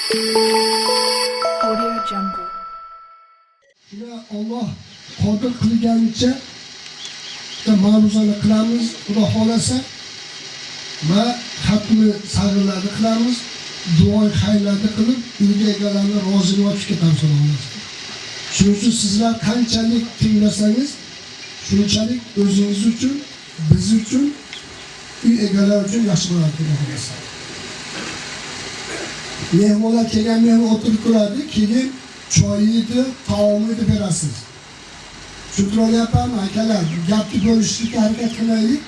Audio Jungle. Shuna Alloh qodir qilganicha ma'ruzani qilamiz, Xudo xolasa va xatmi sag'irlarni qilamiz, duo xayrlarni qilib, uyga egalarni rozilik va kuchga topshiramiz. Shuning uchun sizlar qanchalik tinglasangiz, shunchalik o'zingiz uchun, biz uchun, uy egalari uchun yaxshi bo'ladi, Xudo xolasa. Mehmonlar kelgan mehmon o'tirib turadi, keyin choyini, taomini berasiz. Shukrolyapman akalar, gapni bo'lishga harakat qilaylik.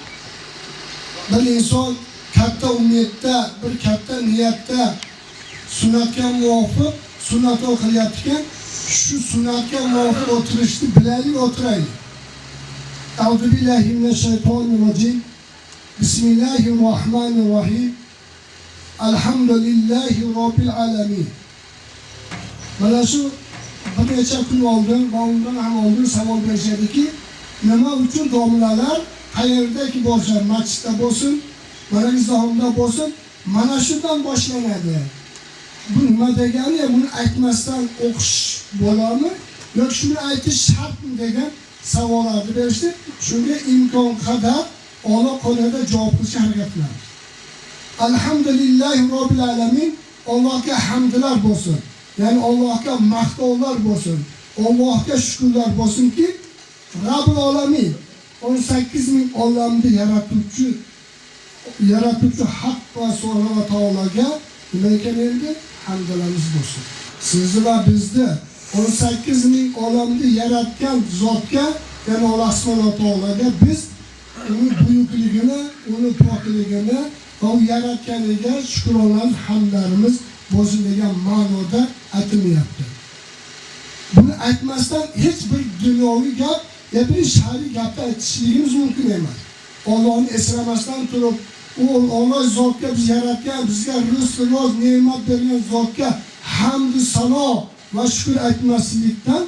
Bir inson katta umidda, bir katta niyatda sunnatga muvofiq sunnat o'qiyotgan, shu sunnatga muvofiq o'tirishni bilaylik, o'tiraylik. A'udhu billahi minash shaytonir rojim. Bismillahirrohmanirrohim. Alhamdulillahi robbil alamin. Mana shu bir necha kun oldin va undan ham oldin savol berishadiki, nima uchun domlalar qayerdaki bo'lsa, masjidda bo'lsin, mana izohimda bo'lsin, mana shundan boshlanadi. Bu nima degani, buni aytmasdan o'qish bo'ladimi yoki shuni aytish shartmi degan savollarni berishdi. Shunga imkon qadar a'lo qo'lida javob qilishga harakat qilamiz. Alhamdulillahi robbil alamin. Allohga hamdlar bo'lsin. Yani Allah'a maqtovlar bo'lsin. Allohga shukrlar bo'lsinki, Rabbul alamin 18.000 olamni yaratuvchi haq va Subhanahu taologa nima ekan endi hamdlarimiz bo'lsin. Sizni va bizni 18.000 olamni yaratgan zotga, ya'ni Alloh Subhanahu taologa biz uni buyukligini, uni pokligini va u yaratganiga shukronalar hamdlarimiz bo'lsin degan ma'noda aytilmayapti. Buni aytmasdan hech bir dunyoviy gap, ya bir shariy gapni aytishligimiz mumkin emas. Allohni eslamasdan turib, u Alloh zotga biz yaratgan, bizga rizq, roz, ne'mat bergan zotga hamd, sano va shukr aytmaslikdan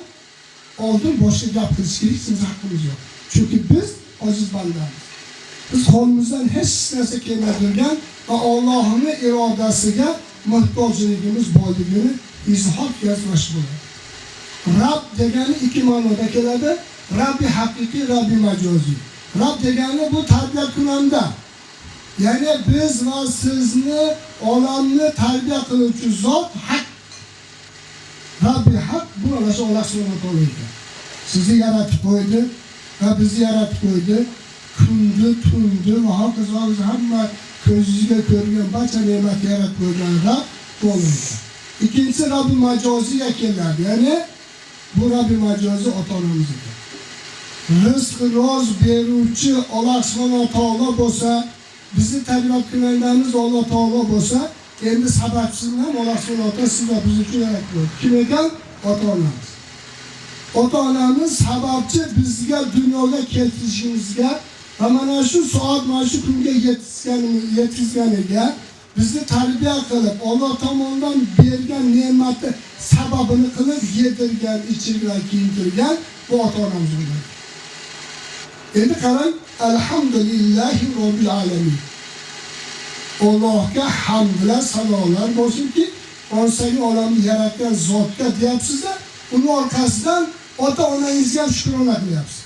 oldin boshqa gap qilishga hech haqqimiz yo'q. Chunki biz ojiz bandamiz. Biz qo'limizdan hech narsa kelmaydigan va Allohning irodasiga muhtojligimiz borligini izhor qilish bo'ladi. Rabb degani ikki ma'noda keladi. Rabbi haqiqiy, Rabbi majoziy. Rabb degani bu tarbiya kunanda. Ya'ni biz va sizni olamni tarbiya qiluvchi zot haq. Rabbi haq, bu Alloh subhanahu taolo. Sizni yaratib qo'ydi va bizni yaratib qo'ydi. Kundi, tundi va hokazo hamma ko'zingizga ko'rgan barcha ne'mat yaratib qo'ygan Rabb bo'ladi. Ikkinchisi Rabbi majoziga keladi. Ya'ni bu Rabbi majozi ota-onamizga. Rizq roz beruvchi Alloh subhanahu taolo bo'lsa, bizni tarbiya qilganlarimiz Alloh taolo bo'lsa, endi sababsiz ham Alloh subhanahu taolo sizga biz uchun yaratdi. Kim ekan? Ota-onamiz. Ota-onamiz sababchi bizga dunyoga keltirishimizga va mana shu soat, mana shu kunga yetkazganiga bizni tarbiya qilib, Alloh tomonidan bergan ne'matni sababini qilib yedirgan, ichirgan, kiyintirgan bu ota-onamiz bo'ladi. Endi qarang, alhamdulillahi robbil alamin. Allohga hamdlar, sanolar bo'lsinki, onsagi olamni yaratgan zotga deyapsiz-da, uning orqasidan ota-onangizga shukrona qilyapsiz.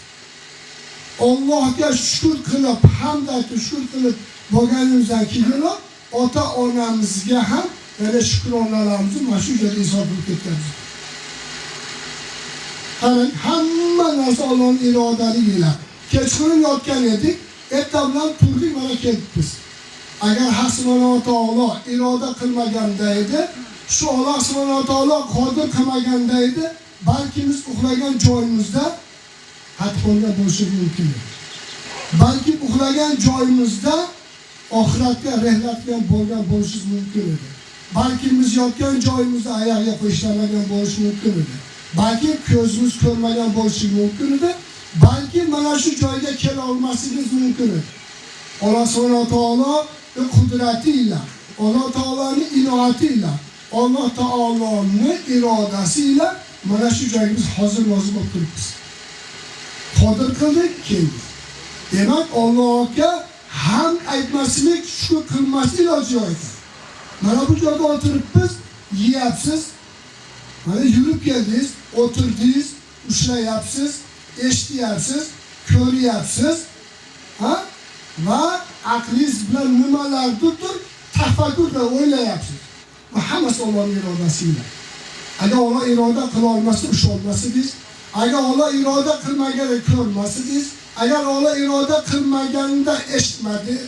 Allohga shukr qilib, hamd aytib, shukr qilib bo'lganimizdan keyin ota-onamizga ham yana shukronalarimizni mana shu yerda izhor qilib ketamiz. Qarang, hamma narsa Allohning irodaligi bilan. Kechqurun yotgan edik, ertadan turdik, mana keldik biz. Agar Haq subhanahu taolo iroda qilmaganda edi, shu Alloh subhanahu taolo qodir qilmaganda edi, balki biz uxlagan joyimizda hatqonda bo'lishi mumkin edi. Balki uxlagan joyimizda oxiratga rehlatgan bo'lgan bo'lishi mumkin edi. Balki biz yotgan joyimizda oyoqga qo'yishmagan bo'lishi mumkin edi. Balki ko'zimiz ko'rmagan bo'lishi mumkin edi. Balki mana shu joyga kela olmasligimiz mumkin edi. Alloh subhanahu taolo qudrati ila, Alloh taoloning inoati ila, Alloh taoloning irodasi ila mana shu joyga biz hozir bo'lib turibmiz. Qodir qildik, keldik. Demak, Allohga hamd aytmaslik, shukr qilmaslik iloji yo'q ekan. Mana bu joyda o'tiribmiz, yiyapsiz, mana yurib keldingiz, o'tirdingiz, ushlayapsiz, eshityapsiz, ko'ryapsiz, ha? Va aqlingiz bilan nimalardir tafakkurda o'ylayapsiz. Bu hammasi Allohning irodasiga. Agar Alloh iroda qila olmasa usha olmasangiz, agar Alloh iroda qilmaganda ko'rmasangiz, agar Alloh iroda qilmaganda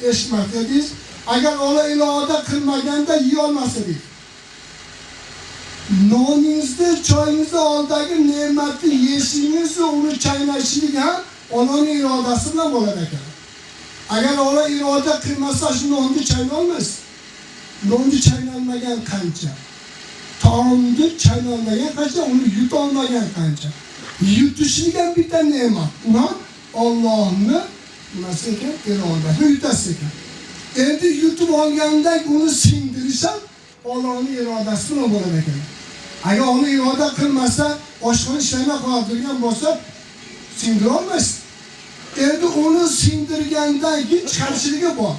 eshitmadingiz, agar Alloh iroda qilmaganda yiy olmasangiz, noningizni, choyingizni oldagi ne'matni yeshingizni, uni chaynashingiz ham Allohning irodasi bilan bo'ladi ekan. Agar Alloh iroda qilmasa shu nonni chaynolmaysiz. Nonni chaynalmagan qancha? Taomni chaynalmagan qancha? Uni yutolmagan qancha? Yutishlik ham bitta ne'mat. U ham Allohning nimasi ekan? Irodasi yutasiz ekan. Endi yutib olganda uni singdirish ham Allohning irodasi bilan bo'ladi ekan. Agar uni iroda qilmasa, oshxona ishlamay qoladigan bo'lsa, singdira olmaysiz. Endi uni singdirgandan keyin chiqarishligi bor.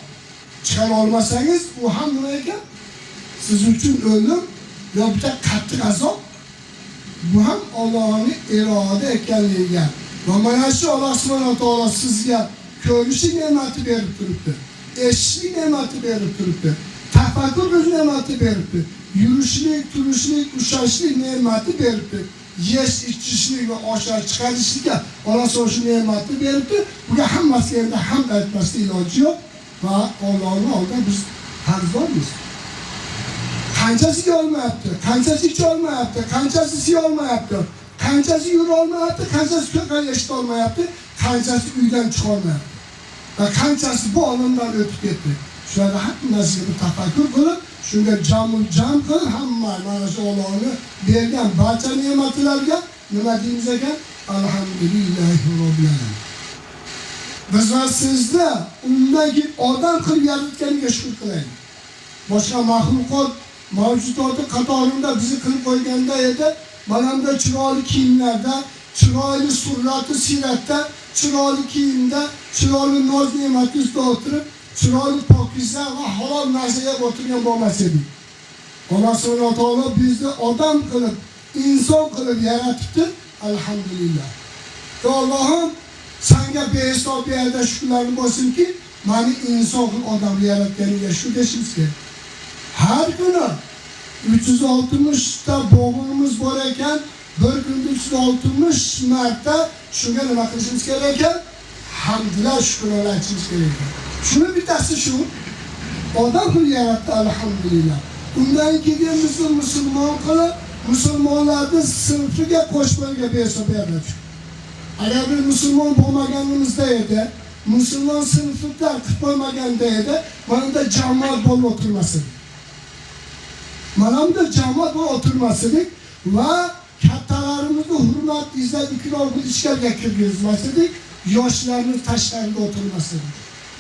Chiqara olmasangiz, u ham nima ekan? Siz uchun o'lim yo bitta qattiq azob. Bu ham Allohning iroda ekanligiga. Va mana shu Alloh subhanahu va taolo sizga ko'rishlik ne'mati berib turibdi. Eshitishlik ne'mati berib turibdi. Tafakkur ne'mati beribdi. Yurishlik, turishlik, ushashlik ne'mati beribdi. Yesh, ichishlik va oshar chiqarishlikka Alloh shu ne'matni beribdi. Bunga hammasiga endi hamd aytmasdan iloji yo'q va Allohning oldida biz qarzdormiz. Qanchasi olmayapti, qanchasi icha olmayapti, qanchasi siya olmayapti, qanchasi yura olmayapti, qanchasi ko'kay eshita olmayapti, qanchasi uydan chiqa olmayapti. Va qanchasi bu olamdan o'tib ketdi. Shularga hammasiga bir tafakkur qilib, shunga jam qilib, hamma mana shu Allohning bergan barcha ne'matlarga nima deymiz ekan? Alhamdulillahi robbil alamin. Biz va sizda undagi odam qilib yaratganiga shukr qilaylik. Boshqa maxluqot mavjudotni qatorida bizni qilib qo'yganda edi, mana bunday chiroyli kiyimlarda, chiroyli surati siratda, chiroyli kiyimda, chiroyli noz ne'mat ustida o'tirib, chiroyli pokiza va halol narsaga o'tirgan bo'lmas edik. Alloh subhanahu va taolo bizni odam qilib, inson qilib yaratibdi. Alhamdulillah. Allohim senga behisob yerda shukrlarim bo'lsinki, meni inson qilib odam yaratganiga shu deshimiz kerak. Har kuni 360 ta bo'g'imiz bor ekan, bir kunda 360 marta shunga nima qilishimiz kerak ekan? Hamdlar, shukrlar aytishimiz kerak ekan. Shuni bittasi shu. Odam qilib yaratdi, alhamdulillah. Undan keyin bizni musulmon qilib, musulmonlarning sinfiga qo'shmaga behisob yaratdi. Agar biz musulmon bo'lmaganimizda edi, musulmon sinflar qilib qo'ymaganda edi, mana bunda jamoat bo'lib o'tirmas edi. Mana bunda jamoat bo'lib o'tirmas edik va kattalarimizni hurmat, izzat, ikrom qilishga kirgizmas edik, yoshlarni tashqarida o'tirmas edik.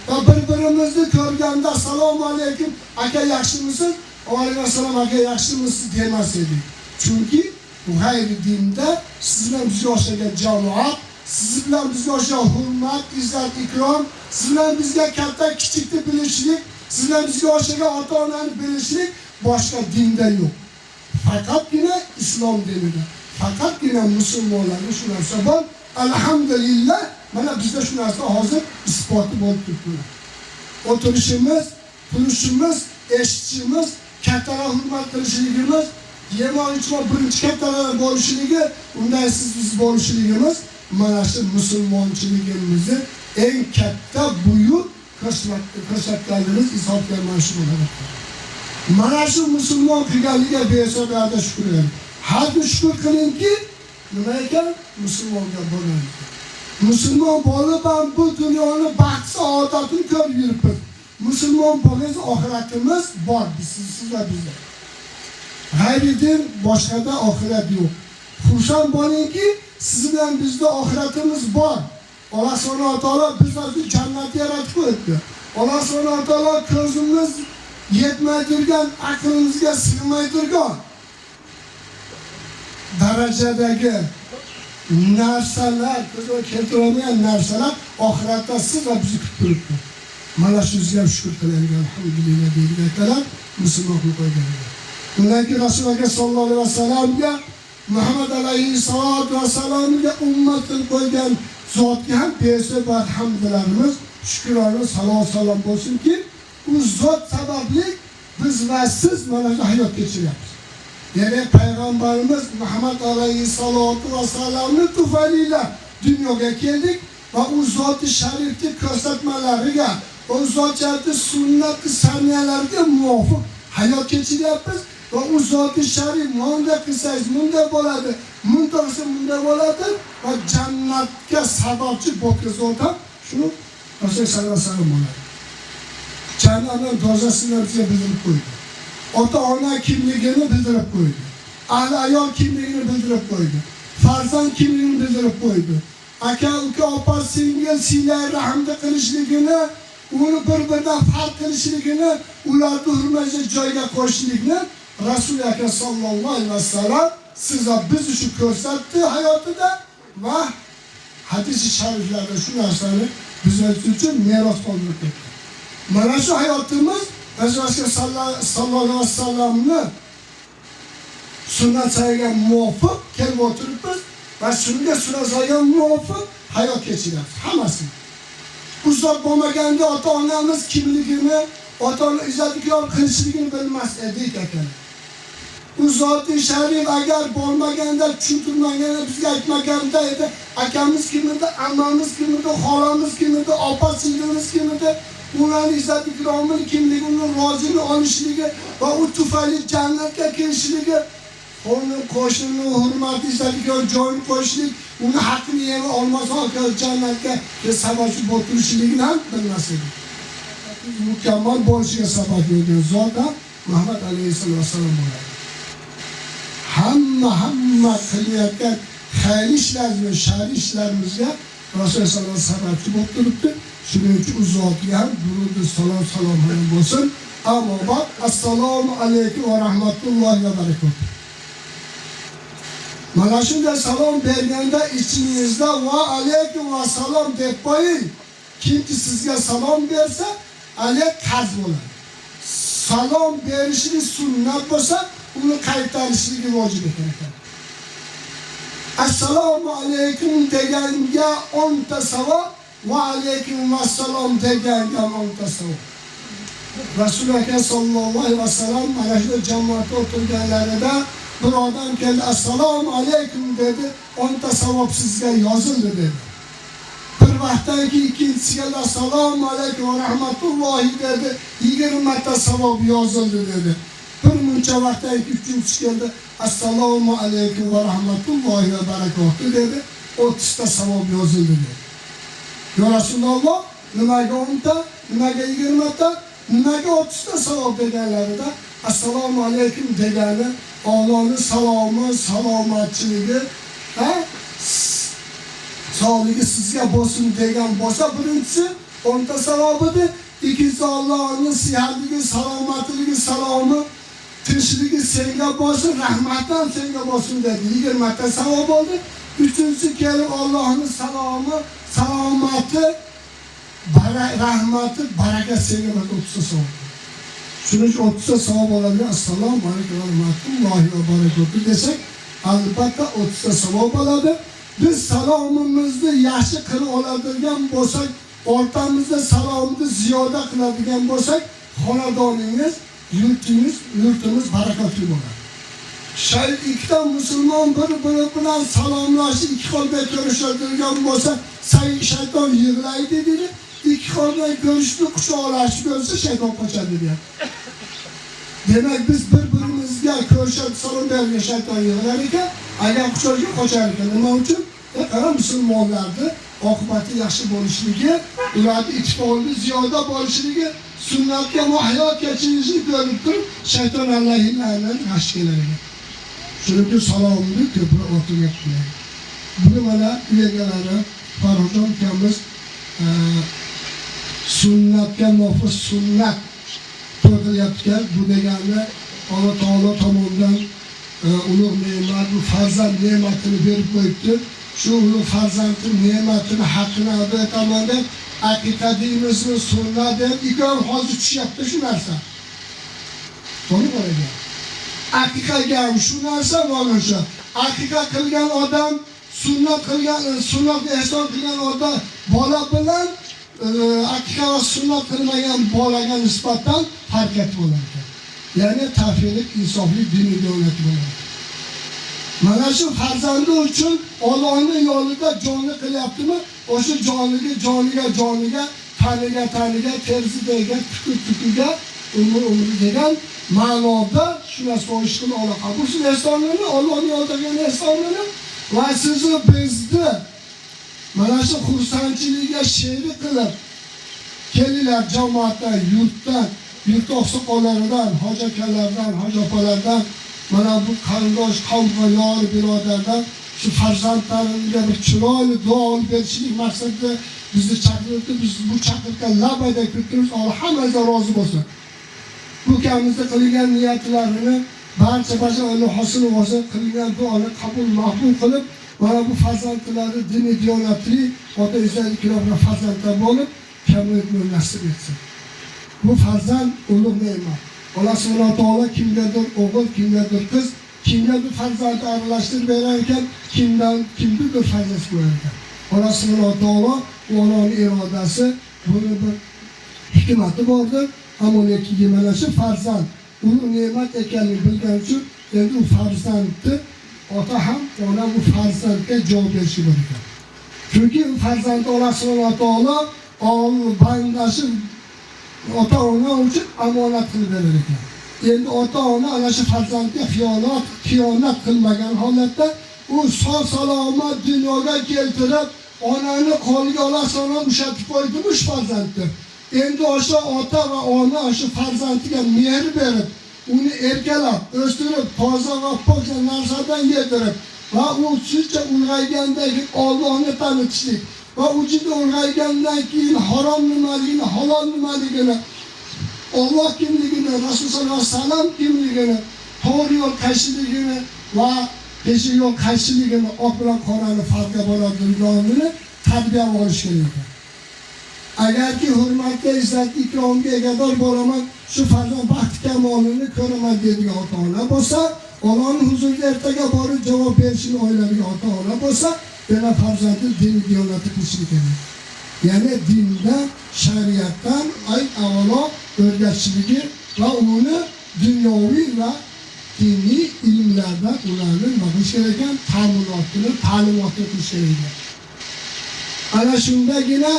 Va bir-birimizni ko'rganda assalomu alaykum, aka yaxshimisiz? Va alaykum assalom, aka yaxshimisiz demas edik. Chunki bu g'ayri dinda siz bilan bizga o'xshagan jamoat, siz bilan bizga o'xshagan hurmat, izzat, ikrom, siz bilan bizga katta kichikni bilishlik, siz bilan bizga o'xshagan ota-onani bilishlik boshqa dinda yo'q. Faqatgina islom dinida, faqatgina musulmonlarga shu narsa bor. Alhamdulillah, mana bizda shu narsa hozir isboti bo'lib turibdi. O'tirishimiz, turishimiz, eshitishimiz, kattalar hurmat qilishligimiz, yemon ichma birinchi kattalar bo'lishligi, undan siz bo'lishligimiz mana shu musulmonchiligimizni eng katta buyuk ko'rsatganimiz hisobga mashhur bo'ladi. Mana shu musulmon qilganligiga behisob shukr qiling. Har kun shukr qilingki, nima ekan? Musulmonga bo'ladi. Musulmon bo'lib ham bu dunyoni baxt saodatini ko'rib yuribmiz. Musulmon bo'lsangiz oxiratimiz bor, sizlar bizda. G'ayri din boshqada oxirat yo'q. Xursand bo'lingki, siz bilan bizda oxiratimiz bor. Alloh subhanahu va taolo bizlarni jannat yaratib qo'yibdi. Alloh subhanahu va taolo ko'zimiz yetmay turgan, aqlimizga sig'may turgan darajadagi narsalar, ko'zga keltirilmagan narsalar oxiratda siz va bizni kutib turibdi. Mana shunga shukr qilaylik, alhamdulillah deyilgan musulmon qilib qo'yganlar. Undan keyin Rasululloh sallallohu alayhi vasallamga Muhammad alayhissalatu vassalamga ummat qilib qo'ygan zotga ham behisob hamdlarimiz, shukrlarimiz, salom bo'lsinki, u zot sababli biz va siz mana shu hayot kechiryapmiz. Ya'ni payg'ambarimiz Muhammad alayhissalatu vassalamni tufaylilar dunyoga keldik va u zoti sharifning ko'rsatmalariga, o zotning sunnat saniyalariga muvofiq hayot kechiryapmiz. Va u zoti sharif bunday qilsangiz bunday bo'ladi, bunday qilsa bunday bo'ladi va jannatga sababchi bo'lib shuni Rasul sallallohu alayhi vasallam bo'ladi. Jannatning dozasini bizga bildirib qo'ydi. Ota-ona kimligini bildirib qo'ydi. Ahli ayol kimligini bildirib qo'ydi. Farzand kimligini bildirib qo'ydi. Aka, uka, opa, singil silay rahmda qilishligini, uni bir-biridan farq qilishligini, ularni hurmatli joyga qo'yishlikni Rasul akram sallallohu alayhi vasallam sizga biz uchun ko'rsatdi hayotida va hadis-i shariflarda shu narsani bizlar uchun meros qoldirib ketdi. Mana shu hayotimiz Rasululloh sallallohu alayhi vasallamni sunnat sahiga muvofiq kelib o'tiribmiz va shunga sunnat sahiga muvofiq hayot kechiryapmiz hammasini. Bu zot bo'lmaganda ota-onamiz kimligini, ota-ona izzat-ikrom qilishligini bilmas edik ekan. Bu zoti sharif agar bo'lmaganda, tushuntirmaganda, bizga aytmaganda edi, akamiz kim edi, ammamiz kim edi, xolamiz kim edi, opa-singilimiz kim edi, ularning izzat-ikromini, kimligini, rozini olishligi va u tufayli jannatga kirishligi, qo'shnining hurmat, izzat-ikrom joyini qo'yishlik, uni haqqini yema olmasa jannatga sababchi bo'lib turishligini ham bilmas edi. Mukammal bo'lishiga sabab bo'lgan zot Muhammad alayhissalom bo'ladi. Hamma qilayotgan xayr ishlarimiz, shar ishlarimizga Rasululloh sallallohu alayhi vasallam sababchi bo'lib turibdi. Shuning uchun u zotga ham durud salom bo'lsin. Ammo bak, assalomu alaykum va rahmatullohi va barakatuh. Mana shunday salom berganda ichingizda va alaykum va salom deb qo'ying. Kimki sizga salom bersa, alayk qarz bo'ladi. Salom berishlik sunnat bo'lsa, uni qaytarishligi vojib ekan. Assalomu alaykum deganga 10 ta savob va alaykum assalom deganga 10 ta savob. Rasululloh sallallohu alayhi vasallam mana shu jamoatda o'tirganlarida bir odam keldi, assalomu alaykum dedi, 10 ta savob sizga yozildi dedi. Bir vaqtdan keyin ikkinchisiga assalomu alaykum va rahmatullohi dedi, 20 ta savob yozildi dedi. Bir muncha vaqtdan keyin uchinchisi keldi, assalomu alaykum va rahmatullohi va barakatuh dedi, 30 ta savob yozildi dedi. Ya Rasululloh, nimaga 10 ta, nimaga 20 ta, nimaga 30 ta savob deganlarida assalomu alaykum degani Allah'ın salomı, salomatchiligi, sog'ligi sizga bo'lsin degan bo'lsa, birinchisi 10 ta savobidir. İkincisi Allah'ın sihatligi, salomatligi, salomi, tinchligi senga bo'lsin, rahmatdan senga bo'lsin dedi. 20 ta savob bo'ldi. Üçüncüsü kelib Allah'ın salomi, salomati, rahmati, baraka senga bo'lsin 30 ta savob. Shuning uchun 30 ta savob oladi. Assalomu alaykum va rahmatullohi va barakatuh desek, albatta 30 ta savob oladi. Biz salomimizni yaxshi qilib oladigan bo'lsak, o'rtamizda salomni ziyoda qiladigan bo'lsak, xonadoningiz, yurtimiz barakatli bo'ladi. Shayt ikkita musulmon bir-biri bilan salomlashib, ikki qo'lda ko'rishadigan bo'lsa, shayton yig'laydi dedi. İki qo'lda ko'rishni quchoqlashib ko'rsa, shayton qochadi dedi. Demak, biz bir-birimizga ko'rishib salom bergan shayton yig'lar ekan, agar quchoqga qochar ekan. Nima uchun? Qara musulmonlarni oqibati yaxshi bo'lishligi, ularning ittifoqi ziyoda bo'lishligi, sunnatga va hayot kechirishni ko'rib turib, shayton Allohning yaxshi keladi. Shuning uchun salomni ko'proq o'tirib qo'ying. Buni mana uyagalari Farhodjon ukamiz sunnatga muvofiq sunnat to'g'rilayotgan, bu degani Alloh taolo tomonidan ulug' ne'mat, bu farzand ne'matini berib qo'yibdi. Shu ulug' farzandning ne'matini haqqini ado etaman deb aqiqa deymizmi, sunnat deb ikkovi hozir tushyapti shu narsa. To'g'ri bo'lagan. Aqiqaga shu narsa mana shu. Aqiqa qilgan odam, sunnat ehson qilgan odam bola bilan aqiqa va sunnat qilmagan bolaga nisbatan harakat bo'lar ekan. Ya'ni tavhidlik, insofli diniy davlat bo'ladi. Mana shu farzandi uchun Allohning yo'lida jonni qilyaptimi? O'sha joniga, taniga, terisiga, tukiga, umri degan ma'noda shu narsa o'shini Alloh qabul qilsin ehsonini, Allohning yo'lidagi ehsonini va sizni bizni mana shu xursandchiligiga sherik qilib kelinglar jamoatdan, yurt oqsoqollaridan, hoji akalardan, hoji opalardan, mana bu qarindosh qavmga yor birodardan shu farzandlarimga bir chiroyli duo olib berishlik maqsadida bizni chaqirdi. Biz bu chaqirga labada kirib, Alloh hammaga rozi bo'lsin. Bu kamizda qilgan niyatlarini barcha Alloh hosil bo'lsin, qilgan duoni qabul maqbul qilib, mana bu farzandlarni diniy diyonatli, ota izlar ikramga farzandlar bo'lib, kamlikni nasib etsin. Bu farzand ulug' ne'mat. Alloh subhanahu va taolo kimgadir o'g'il, kimgadir qiz, kimgadir farzand aralashtirib berar ekan, kimgadir farzand qo'yar ekan. Alloh subhanahu va taolo Allohning irodasi, buni bir hikmati bordir. Ammo lekin mana shu farzand ulug' ne'mat ekanini bilgan uchun endi u farzandni ota ham, ona bu farzandga javob berishi kerak. Chunki u farzand Alloh subhanahu va taolo bandasi ota-ona uchun omonat qilib berar ekan. Endi ota-ona ana shu farzandga xiyonat qilmagan holatda u sog' salomat dunyoga keltirib, onani qo'liga Alloh subhanahu ushatib qo'ydi bu farzandni. Endi o'sha ota va ona o'sha farzandiga mehr berib, uni erkalab, o'stirib, toza va pok narsadan yedirib va u shuncha ulg'aygandan keyin Allohni tanitishlik va u juda ulg'aygandan keyin harom nimaligini, halol nimaligini, Alloh kimligini, Rasul sollallohu alayhi vasallam kimligini, to'g'ri yo'l qaysiligini va teshik yo'l qaysiligini, oq bilan qorani farqi bo'ladiganini tarbiya olish kerak. Agarki hurmatga, izzat, ikromga egador bo'laman, shu farzand baxt kamolini ko'raman deydigan ota-ona bo'lsa, Allohning huzuriga ertaga borib javob berishini o'yladigan ota-ona bo'lsa, yana farzandni diniy diyonatli qilishi kerak. Ya'ni dindan, shariatdan avvalo o'rgatishligi va uni dunyoviy va diniy ilmlardan ularni nima qilish kerak ekan? Ta'limotni qilish kerak ekan. Ana shundagina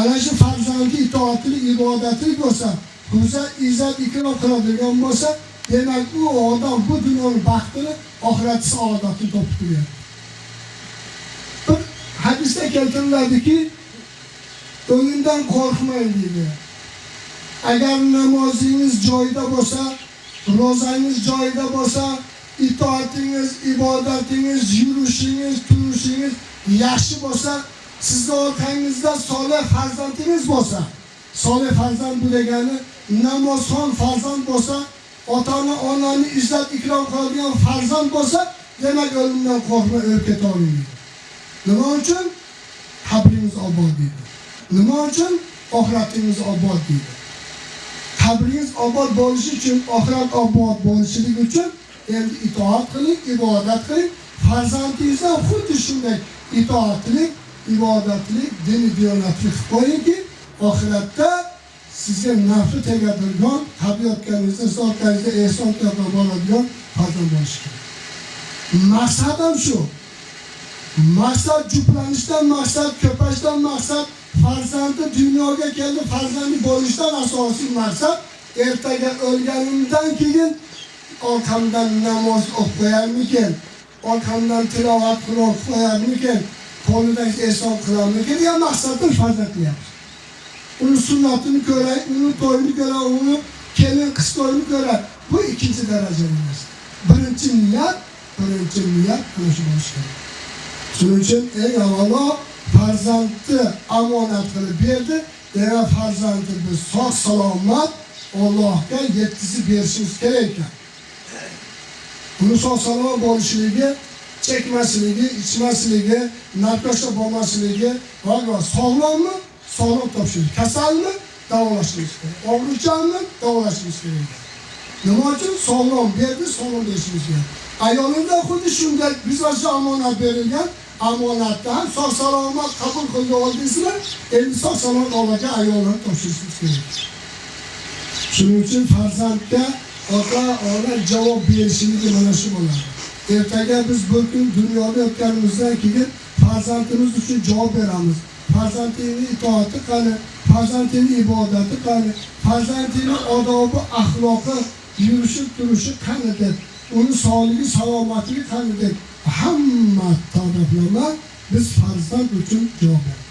ana shu farzandni itoatli, ibodatli bo'lsa, izzat, ikrom qiladigan bo'lsa, demak u odam bu dunyoning baxtini, oxirat saodatini topib qo'yadi. Bir hadisda keltiriladiki, o'limdan qo'rqmang deydi. Agar namozingiz joyida bo'lsa, ro'zangiz joyida bo'lsa, itoatingiz, ibodatingiz, yurishingiz, turishingiz yaxshi bo'lsa, sizni orqangizda solih farzandingiz bo'lsa, solih farzand bu degani namozxon farzand bo'lsa, ota-ona, onani izzat, ikrom qiladigan farzand bo'lsa, demak o'limdan qo'rqmay o'lib keta olmaydi. Nima uchun? Qabringiz obod deydi. Nima uchun? Oxiratingiz obod deydi. Qabringiz obod bo'lishi uchun, oxirat obod bo'lishligi uchun endi itoat qiling, ibodat qiling. Farzandingizdan xuddi shunday itoatlik, ibodatlik, diniy diyonatlik qilib qo'yingki, oxiratda sizga nafri tegadigan, tabiatganingizda, orqangizda ehson qilib bo'ladigan farzand bo'lishi kerak. Maqsad ham shu. Maqsad juplanishdan, maqsad ko'payishdan, maqsad farzandi dunyoga keldi, farzandi bo'lishdan asosiy maqsad ertaga o'lganimdan keyin orqamdan namoz o'qib qo'yarmikin, orqamdan tilovat qilib qo'yarmikin, qo'lidan ehson qilarmikin degan maqsadda farzand qilyapmiz. Uni sunnatini ko'ray, uni to'yini ko'ray, uni kelin qiz to'yini ko'ray. Bu ikkinchi darajali emas. Birinchi niyat qilish bo'lishi kerak. Shuning uchun eng avvalo farzandni omonat qilib berdi. Demak farzandni biz sog' salomat Allohga yetkazib berishimiz kerak ekan. Buni sog' salomat bo'lishligi, chekmasligi, ichmasligi, narkoshda bo'lmasligi va sog'lommi? Sog'lom topshirish. Kasalmi? Davolashimiz kerak. Og'riqchanmi? Davolashimiz kerak. Nima uchun? Sog'lom berdi, sog'lom berishimiz kerak. Ayolingda xuddi shunday bizga omonat berilgan, omonatda ham sog' salomat qabul qilib oldingizlar, endi sog' salomat Allohga ayollarni topshirishimiz kerak. Shuning uchun farzandga ota-ona javob berishligi mana shu bo'ladi. Ertaga biz bu kun dunyoda o'tganimizdan keyin farzandimiz uchun javob beramiz. Farzandning itoati qani, farzandning ibodati qani, farzandning odobi, axloqi, yurishi, turishi qani deb, uni sog'ligi, salomatligi qani deb hamma taraflama biz farzand uchun javob beramiz.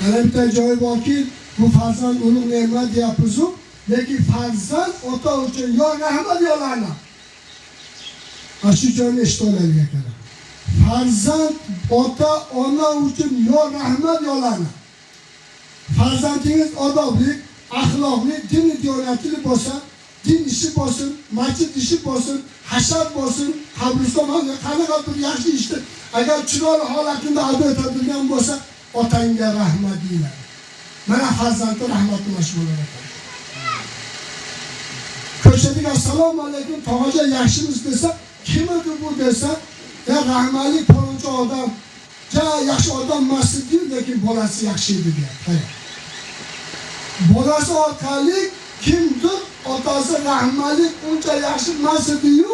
Yana bitta joyi borki, bu farzand ulug' ne'mat deyapmiz-ku, lekin farzand ota uchun yo rahmat yo la'nat. Shu joyni eshitib olaylik akalar. Farzand ota ona uchun yo rahmat yo la'nat. Farzandingiz odobli, axloqli, dini diyonatli bo'lsa, din ishi bo'lsin, masjid ishi bo'lsin, hashar bo'lsin, qabristonga qanaqa bir yaxshi ishni agar chiroyli holatida ado etadigan bo'lsa, otangga rahmat deyiladi. Mana farzandga rahmat mashg'ul bo'ladi. Ko'chadagi assalomu alaykum tog'aja yaxshimiz desa, kim edi bu desa, ya rahmali palonchi odam, ja yaxshi odam emas edi, lekin bolasi yaxshi edi deydi. Bolasi orqali kimdir otasi rahmali uncha yaxshi emas edi-yu,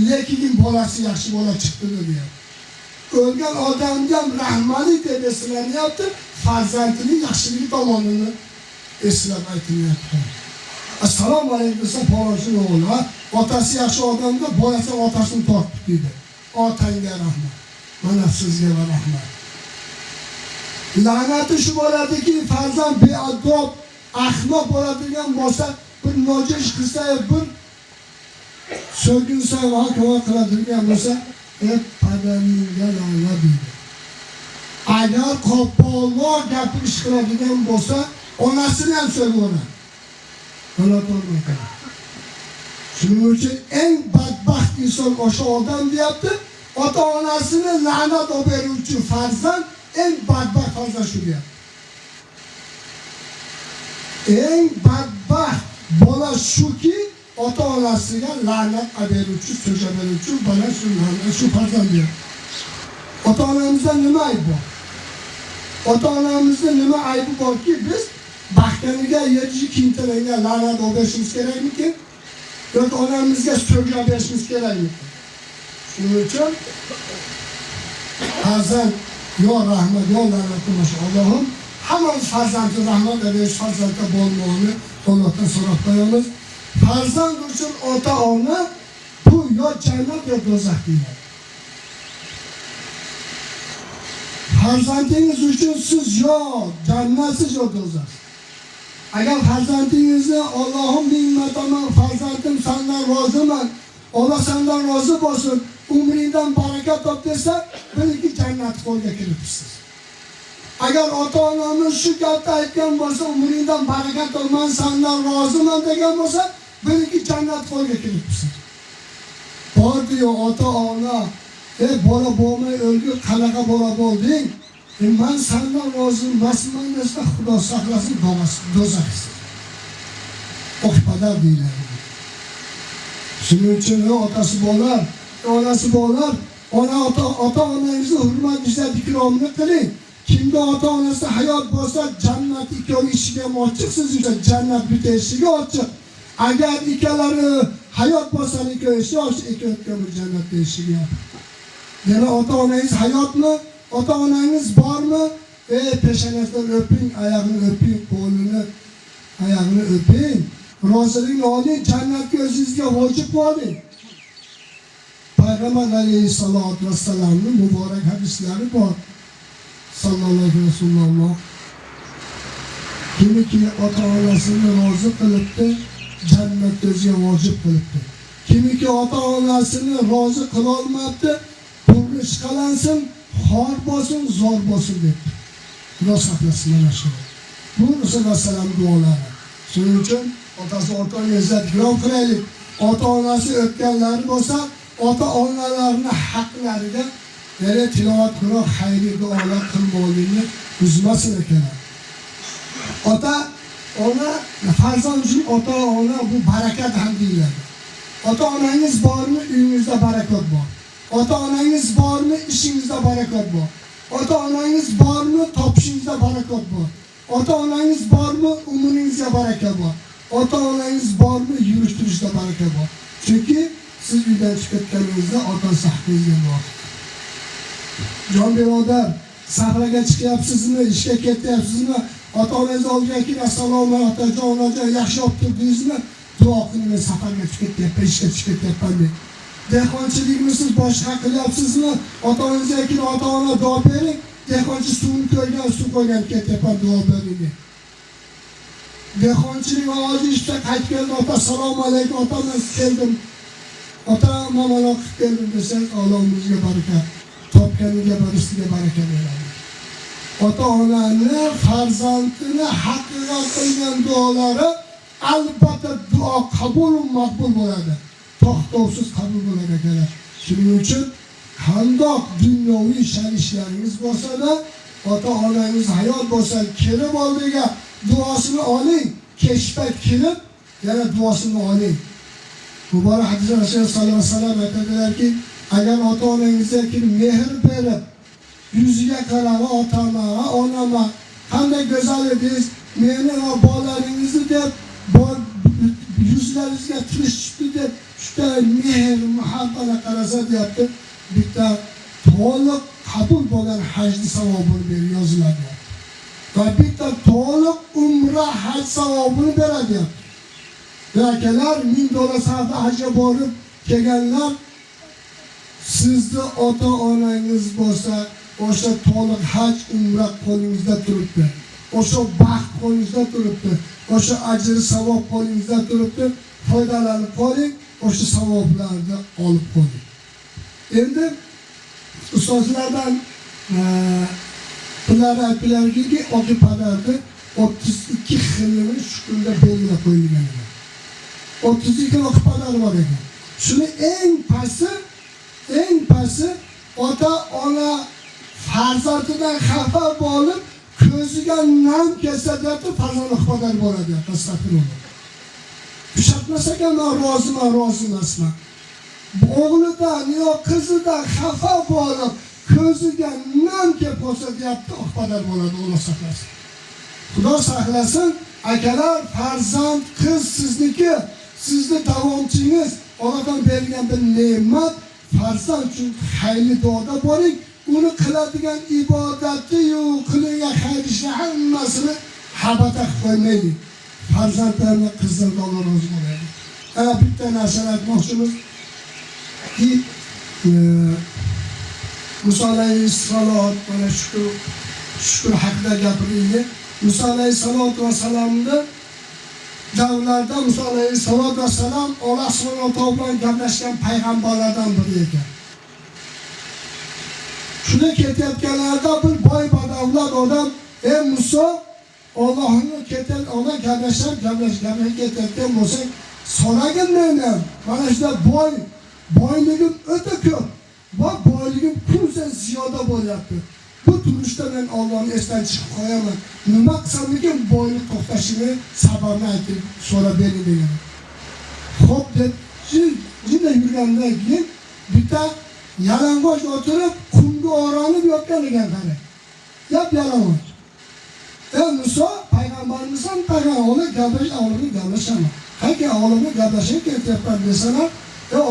lekin bolasi yaxshi bola chiqdi deydi. O'lgan odamga ham rahmali deb eslanyapti, farzandining yaxshiligi tomonini eslab aytilyapti. Assalomu alaykum desa palonchi o'g'li, otasi yaxshi odamga bolasi otasini tortib deydi. Otangga rahmat. Mana sizga rahmat. La'nati shu bo'ladiki, farzand beadob, axloq bo'ladigan bo'lsa, bir nojo'ya qilsa, bir so'kinsa va haqorat qiladigan bo'lsa, padaringga la'nat deydi. Agar qo'polroq gapirish qiladigan bo'lsa, onasini ham so'raveradi. Shuning uchun eng badbaxt inson o'sha odam deyapti. Ota-onasini la'nat olib beruvchi farzand eng badbaxt farzand shu deyapti. Eng badbaxt bola shuki, ota-onasiga la'nat olib beruvchi, so'zga beruvchi bola shu farzand deyapti. Ota-onamizda nima ayb bor? Ota-onamizda nima aybi borki, biz baxtaniga yetishi kiyintiranga la'nat olib berishimiz kerakmi? Yoki onamizga so'zlab berishimiz kerakmi? Shuning uchun farzand yo rahmat yo la'nat qilmasin. Allohim hamma farzandga rahmat berish, farzandga bo'lmoqni Allohdan so'rab qo'yamiz. Farzand uchun ota-ona bu yo jannat yo do'zax deyiladi. Farzandingiz uchun siz yo jannatsiz yo do'zax. Agar farzandingizni Allohim ne'mataman, farzandim sendan roziman, Alloh sendan rozi bo'lsin, umringdan baraka top desa, bilingki jannat qo'lga kiribsiz. Agar ota-onamiz shu gapni aytgan bo'lsa, umringdan baraka topman, sendan roziman degan bo'lsa, bilingki jannat qo'lga kiribsiz. Bordi-yu ota-ona, bola bo'lmay o'lgur, qanaqa bola bo'lding? Men sendan rozi emasman desa, Xudo saqlasin, do'zaxsiz. O'qpadar deyiladi. Shuning uchun otasi bo'lar, onasi bo'lar, ota-onangizni hurmat izlab ikromini qiling. Kimda ota-onasi hayot bo'lsa, jannat ikkovi eshigi ham ochiq, siz uchun jannat bitta eshigi ochiq. Agar ikkalari hayot bo'lsa, ikkovi eshigi ochiq, ikkovi jannat eshigi yopiq. Yana ota-onangiz hayotmi? Ota-onangiz bormi? Peshonasidan o'ping, oyog'ini o'ping, qo'lini, oyog'ini o'ping. Rozilikni oling, jannatga o'zingizga vojib bo'ling. Payg'ambar alayhissalatu vassalamning muborak hadislari bor. Sallallohu alayhi vasallam. Kimiki ota-onasini rozi qilibdi, jannatga o'ziga vojib qilibdi. Kimiki ota-onasini rozi qila olmabdi, turli ishqalansin, xor bo'lsin, zo'r bo'lsin debdi. Xudo saqlasin mana shu. Bu Rasululloh sallam duolari. Shuning uchun otasi ota-onaga izzat ikrom qilaylik. Ota-onasi o'tganlari bo'lsa, ota-onalarning haqlariga yana tilovat qilib xayri duolar qilmoqlikni uzmasin ekan. Ota Ona farzand uchun ota-ona bu barakat ham deyiladi. Ota-onangiz bormi, uyingizda barakat bor. Ota-onangiz bormi, ishingizda barakat bor. Ota-onangiz bormi, topishingizda barakat bor. Ota-onangiz bormi, umringizga barakat bor. Ota-onangiz bormi, yurishtirishda barakat bor. Chunki siz uydan chiqib ketganingizda ota-onangiz haqingizga bor. Jon birodar, sahraga chiqyapsizmi, ishga ketyapsizmi? Ota-onangiz oldiga kelib assalomu alaykum onajon, yaxshi olib turdingizmi? Duo qiling, safarga chiqib ketyapman, ishga chiqib ketyapman deb. Dehqonchilikni siz boshqa qilyapsizmi? Ota-onangizga kelib ota-ona duo bering. Dehqonchi suvni ko'rgan, suv qo'ygan ketyapman, duo bering. Dehqonchilik ovozi eshitib qaytib keldi, ota assalomu alaykum, otamdan keldim. Ota mamalo qilib keldim desangiz, Allohimizga baraka. Topganiga barisiga baraka beradi. Ota-onani farzandini haqqiga qilgan duolari albatta duo qabul va maqbul bo'ladi. To'xtovsiz qabul bo'ladi akalar. Shuning uchun qandoq dunyoviy ishlaringiz bo'lsa-da, ota-onangiz hayot bo'lsa, kelib oldiga duosini oling. Kechpayt kelib, yana duosini oling. Muborak hadisda Rasululloh sollallohu alayhi vasallam aytadilarki, agar ota-onangizga kelib mehr berib, yuziga qarab, ota-ona, onama qanday go'zal edingiz, meni va bolalaringizni deb yuzlaringizga tirishibdi deb juda mehr, muhabbatga qarasa deyapti. Bitta to'liq qabul bo'lgan hajni savobini berib yoziladi. Va bitta to'liq umra haj savobini beradi. Akalar, $1000 sarfda hajga borib kelganlar, sizni ota-onangiz bo'lsa, o'sha to'liq haj umra qo'lingizda turibdi. O'sha baxt qo'lingizda turibdi. O'sha ajr savob qo'lingizda turibdi. Foydalanib qoling, o'sha savoblarni olib qoling. Endi ustozlardan ular aytdilarki, oqi padarni 32 xilini shu kunda belgilab qo'yilgan ekan. 32 xil oqi padar bor ekan. Shuni eng pasti ota-ona farzandidan xafa bo'lib, ko'ziga nam kelsa deb farzand oqi padar bo'ladi. Astagfirulloh. Ushatmasa ekan, men rozi emasman. O'g'lidan yo qizidan xafa bo'lib, ko'ziga nam kelib qolsa deyapti, oqpadar bo'ladi, Alloh saqlasin. Xudo saqlasin, akalar, farzand qiz sizniki, sizni davomchingiz, Allohdan berilgan bir ne'mat. Farzand uchun xayrli duoda bo'ling, uni qiladigan ibodati-yu, qilingan xayr ishlar hammasini habata qilib qo'ymaylik. Farzandlarni qizlardan Alloh rozi bo'ladi. Bitta narsani aytmoqchimiz. Musa alayhissalom mana shukr haqida gapiraylik. Musa alayhissalomni davrlarida Musa alayhissalom Alloh subhanahu va taolo bilan gaplashgan payg'ambarlardan biri ekan. Shunda ketayotganlarda bir boy badavlat odam, "Ey Musa, Allohni ketayotgan gaplashib ketayotgan bo'lsang, so'ragin mendan. Mana shunda boyligim o'ta ko'p. Va boyligim kunsan ziyoda bo'lyapti. Bu turishda men Allohni esdan chiqib qo'yaman. Nima qilsamikin boylik to'xtashini sababini aytib so'rab bering degan. Xo'p deb juda yurgandan keyin bitta yalang'och o'tirib qumga o'ranib yotgan ekan qara. Yalang'och. Ey Musa, payg'ambarmisan, payg'ambarga gaplashaman. Qayga Allohga gaplashib ketyapman desalar,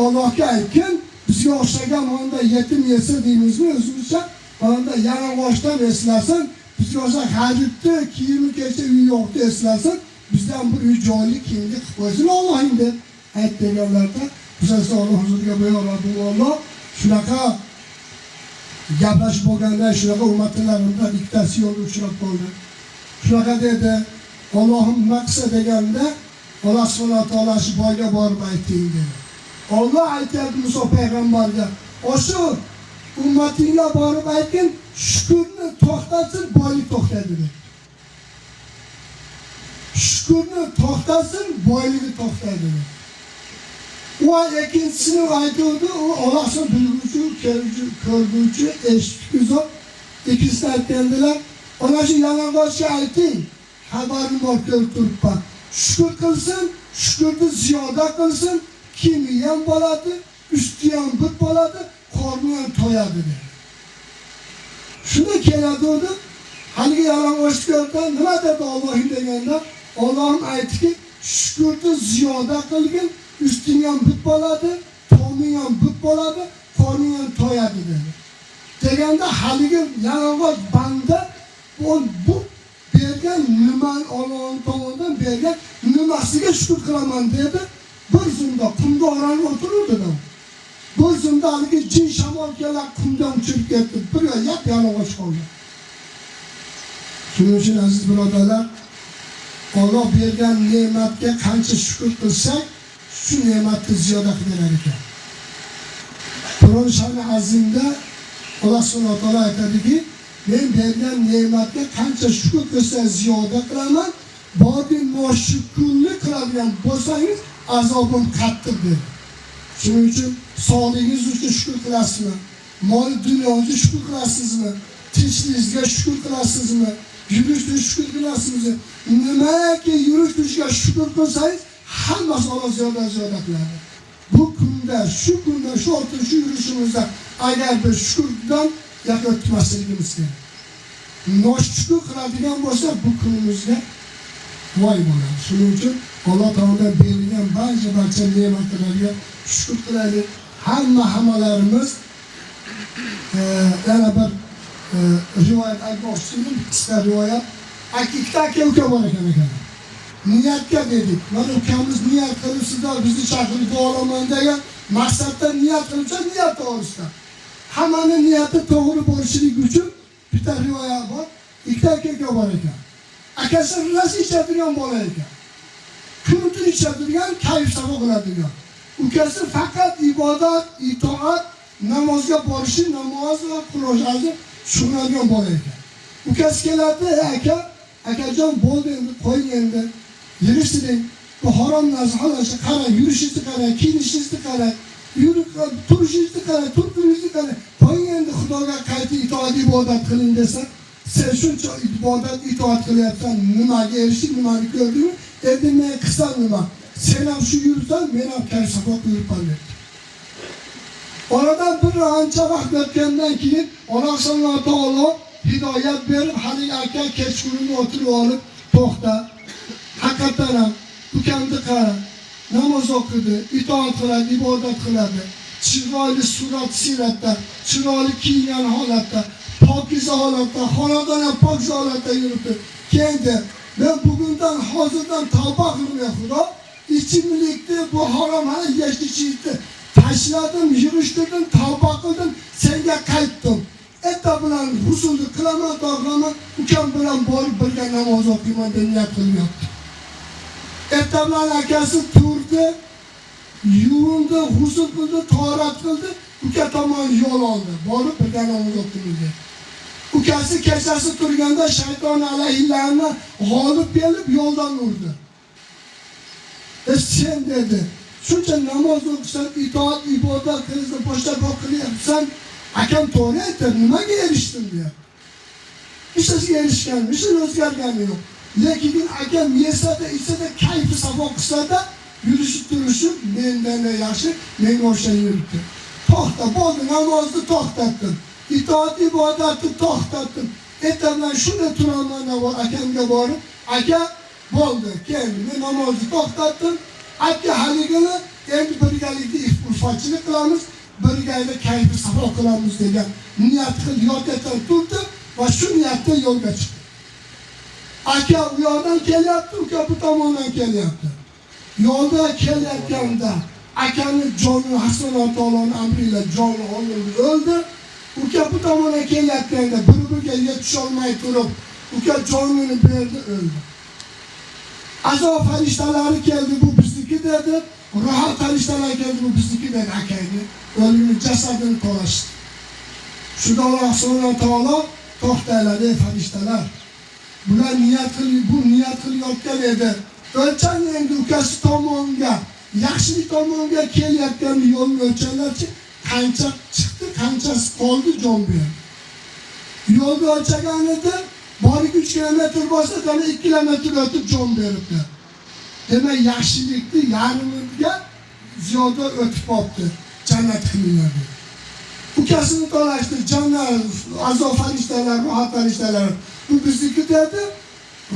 Allohga aytgan, bizga o'xshagan onda yetim yesa deymizmi o'zimizcha? Onda yalang'ochdan eslasin, bizga o'xshagan hajitni, kiyimi kecha uy yo'qda eslasin, bizdan bir uy joyli kiyimga qilib qo'ysin Allohing deb aytganlarda, biz Alloh huzuriga boradi. Alloh shunaqa gaplashib bo'lganda, shunaqa ummatlarimdan ikkitasi yo'lga uchrab qoldi. Shunaqa dedi, Allohim maqsad deganda, Alloh subhanahu va taolo shu boyga borib aytding dedi. Alloh aytadi Musa payg'ambarga, "O'sha ummatingga borib aytgin, shukrni to'xtatsin, boylik to'xtaydi" dedi. Shukrni to'xtatsin, boyligi to'xtaydi dedi. U ikkinchisini aytdi, u Allohni bilguvchi, ko'rguvchi, eshituvchi. Ikkisini aytgandilar, "Ona shu yalang'ochga ayting, xabarim bor kelib turibman. Shukr qilsin, shukrni ziyoda qilsin, kimi ham bo'ladi, usti ham bit bo'ladi, qorni ham to'yadi dedi. Shunda keladi edi, haligi yalang'och ko'rdan nima dedi Allohim deganda, Allohim aytdiki, shukrni ziyoda qilgin, usting ham bit bo'ladi, to'ning ham bit bo'ladi, qorning ham to'yadi dedi. Deganda haligi yalang'och banda bu bergan nima Alloh tomonidan bergan nimasiga shukr qilaman dedi. Bir zumda qumda o'ralib o'tirdi. Bir zumda haligi jin shamol kelib qumdan uchib ketdi. Bir yalang'och qoldi. Shuning uchun aziz birodarlar, Alloh bergan ne'matga qancha shukr qilsak, shu ne'matni ziyoda qilar ekan. Qur'on sha'ni azimda Alloh subhanahu va taolo aytadiki, men bergan ne'matga qancha shukr qilsangiz ziyoda qilaman, bordi noshukrlik qiladigan bo'lsangiz azobim qattiq dedi. Shuning uchun sog'ligingiz uchun shukr qilasizmi? Mol dunyongizga shukr qilasizmi? Tinchligingizga shukr qilasizmi? Yurishga shukr qilasizmi? Nimaga yurishga shukr qilsangiz, hammasi Alloh ziyoda qiladi. Bu kunda, shu o'rta shu yurishimizda agar bir shukrdan yaklatmasligimiz kerak. Noshukr qiladigan bo'lsa, bu kunimizga voy bo'ladi. Shuning uchun Alloh tomonidan berilgan barcha ne'matlarga shukr qilaylik. Hammalarimiz yana bir rivoyat aytmoqchiman, qisqa rivoyat. Ikkita aka bor ekan. Niyatga dedik. Mana ukamiz niyat qilib sizlar bizni chaqirib duolaman degan maqsadda niyat qilsa niyat to'g'risida. Hammaning niyati to'g'ri bo'lishligi uchun bitta rivoyat bor. Ikkita aka bor ekan. Akasi rosa ichadigan bola ekan. Kun-tun ichadigan, kayf sabo qiladigan. Ukasi faqat ibodat, itoat, namozga borishi, namoz va Qur'onni shug'ullangan bola ekan. Ukasi keladi, akajon bo'ldi endi, qo'ying endi. Yurishing. Bu harom narsa hozircha qarang, yurishingizni qarang, kiyinishingizni qarang, turishingizni qarang, turqiningizni qarang. Qo'ying endi Xudoga qayta itoat ibodat qiling desa, sen shuncha ibodat itoat qilyapsan, nimaga erishdik, nimani ko'rdingmi? Endi men qilsam nima? Sen ham shu yursan, men ham kayfsafoq yuribman dedi. Oradan bir ancha vaqt o'tgandan keyin Alloh subhanahu va taolo hidoyat berib, haligi aka kechqurun o'tirib olib, to'xta. Haqiqatan ham ukamni qara, namoz o'qidi, itoat qiladi, ibodat qiladi. Chiroyli surat siyratda, chiroyli kiygan holatda, pokiza holatda, xonadon ham pokiza holatda yuribdi. Kendi men bugundan hozirdan tavba qilmay Xudo, ichimlikni bu harom hali yashishni tashladim, yurishtirdim, tavba qildim, senga qaytdim. Etta bilan husulni qilaman, to'g'riman, ukam bilan borib birga namoz o'qiyman deb niyat qilyapti. Etta bilan akasi turdi, yuvindi, husul qildi, tahorat qildi, uka tomon yo'l oldi, borib birga namoz o'qiydi. Ukasi kechasi turganda shayton alayhillarni g'olib kelib yo'ldan urdi. Sen dedi, shuncha namoz o'qisan, itoat, ibodat qilsan, boshqa qilyapsan, akam to'g'ri aytadi, nimaga erishdim deyapti. Hech narsaga erishgan, hech narsa o'zgargani yo'q. Lekin akam yesa-da, ichsa-da, kayfi sabo qilsa-da, yurishib turishib mendan yaxshi, menga o'xshab yuribdi. To'xta, bo'ldi, namozni to'xtatdim. Itoat ibodatni to'xtatdim. Ertadan shunday turaman bor akamga borib, aka bo'ldi, keldi. Men namozni to'xtatdim. Aka haligini endi birgalikda iffatchilik qilamiz, birgalikda kayfi sabo qilamiz degan niyat qilib yotdan turdi va shu niyatda yo'lga chiqdi. Aka u yoqdan kelyapti, uka bu tomondan kelyapti. Yo'lda kelayotganda akani joni Hasan Taoloning amri bilan joni o'ldi. Uka bu tomonga kelayotganda bir-biriga yetisha olmay turib, uka jonini berdi, o'ldi. Azob farishtalari keldi, bu bizniki dedi. Rohat farishtalari keldi, bu bizniki dedi akayni. O'lgan jasadini to'lashdi. Shunda Alloh subhanahu taolo to'xtaladi, farishtalar. Bular niyat qilayotgan edi. O'lchang endi ukasi tomonga, yaxshilik tomonga kelayotgan yo'lni o'lchanlarchi, qancha chiqdi, qanchasi qoldi jon berdi. Yo'lda o'lchagan edi, Borik 3 kilometr bo'lsa, yana 2 kilometr o'tib jon beribdi. Demak, yaxshilikni yarimiga ziyoda o'tib qolibdi. Jannat qilinglar. Ukasini talashdi, jonlar, azob farishtalar, rohat farishtalar. Bu bizniki dedi,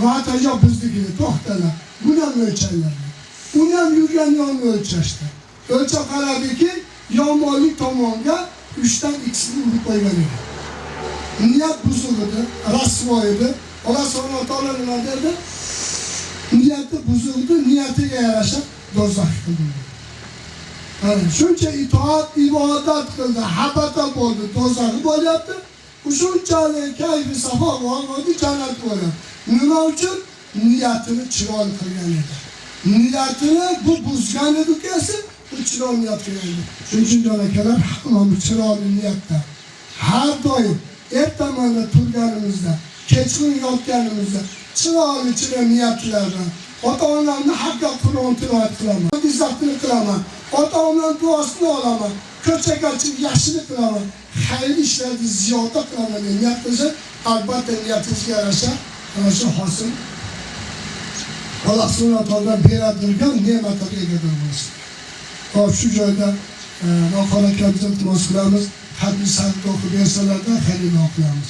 rohat ajob bizniki dedi. To'xtalar. Buni ham o'lchanglar. Uni ham yurgan yo'lni o'lchashdi. O'lchab qaradiki, yomonlik tomonga 3 dan 2sini urib qo'ygan edi. Niyat buzuq edi, rasvo edi. Alloh subhanahu va taolo nima dedi? Niyati buzuq edi, niyatiga yarasha do'zax qildi. Shuncha itoat, ibodat qildi, habata bo'ldi, do'zaxi bo'lyapti. Shunchalik kayfi safo bo'ldi, jannat bo'lyapti. Nima uchun? Niyatini chiroyli qilgan edi. Niyatini bu buzgan edi ukasi, bu chiroyli niyat qilgan edi. Shuning uchun jonakalar, hammamiz chiroyli niyatda har doim ertamanda turganimizda, kechqurun yotganimizda chiroyli niyatlardan ota-onamni haqqa Qur'on tilovat qilaman, izzatini qilaman, ota-onamning duosini olaman, ko'chaga chiqib yaxshilik qilaman, xayr ishlarni ziyoda qilaman deb niyat qilsa, albatta niyatingizga yarasha shu hosil Alloh subhanahu va taolo beradigan ne'matlarga egadir bo'lsin. Hop shu joyda Noqorakamizga iltimos qilamiz, hadis o'qib bersalarda xayrli qilamiz.